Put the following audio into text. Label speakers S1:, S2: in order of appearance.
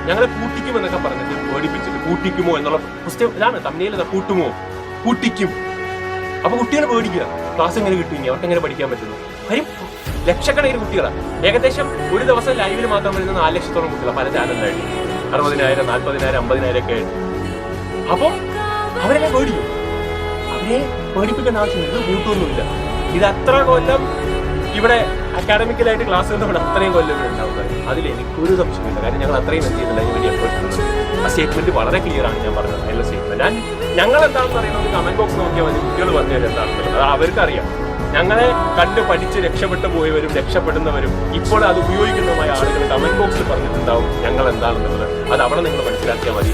S1: ഞങ്ങളെ പൂട്ടിക്കുമെന്നൊക്കെ പറഞ്ഞിട്ട് പേടിപ്പിച്ചിട്ട് പൂട്ടിക്കുമോ എന്നുള്ള ക്വസ്റ്റ്യൻ ഇതാണ് തമ്മിൽ പൂട്ടുമോ പൂട്ടിക്കും. അപ്പൊ കുട്ടികൾ പേടിക്കുക, ക്ലാസ് എങ്ങനെ കിട്ടും, ഇനി അവർക്ക് എങ്ങനെ പഠിക്കാൻ പറ്റുന്നു. കാര്യം ലക്ഷക്കണക്കിന് കുട്ടികളാണ്. ഏകദേശം ഒരു ദിവസം ലൈവിൽ മാത്രം വരുന്ന 4 ലക്ഷത്തോളം കുട്ടികളാണ് പല ചാനലിലായിട്ട്. 60,000, 40,000, 50,000 ഒക്കെ ആയിട്ട്. അപ്പൊ അവരെല്ലാം പേടിക്കും. അവരെ പേടിപ്പിക്കേണ്ട ആവശ്യമില്ല. ഇത് കൂട്ടൊന്നുമില്ല. ഇത് അത്ര കൊല്ലം ഇവിടെ അക്കാഡമിക്കലായിട്ട് ക്ലാസ് നമ്മുടെ അത്രയും കൊല്ലം ഇവിടെ ഉണ്ടാവുന്നത്. അതിൽ എനിക്കൊരു സംശയമില്ല. കാര്യം ഞങ്ങൾ അത്രയും എന്ത് ചെയ്യുന്നില്ല അതിന് വേണ്ടി എഫേർട്ട് എടുക്കുന്നത്. ആ സ്റ്റേറ്റ്മെന്റ് വളരെ ക്ലിയർ ആണ് ഞാൻ പറഞ്ഞത്. നല്ല സ്റ്റേറ്റ്മെന്റ്. ഞങ്ങൾ എന്താണെന്ന് അറിയണമെങ്കിൽ കമന്റ് ബോക്സ് നോക്കിയാൽ മതി. കുട്ടികൾ പറഞ്ഞു തരും എന്താണെന്നുള്ളത്. അത് അവർക്കറിയാം. ഞങ്ങളെ കണ്ട് പഠിച്ച് രക്ഷപ്പെട്ടു പോയവരും രക്ഷപ്പെടുന്നവരും ഇപ്പോൾ അത് ഉപയോഗിക്കുന്നതുമായ ആളുകൾ കമന്റ് ബോക്സിൽ പറഞ്ഞിട്ടുണ്ടാവും ഞങ്ങൾ എന്താണെന്നുള്ളത്. അത് അവിടെ നിങ്ങൾ മനസ്സിലാക്കിയാൽ മതി.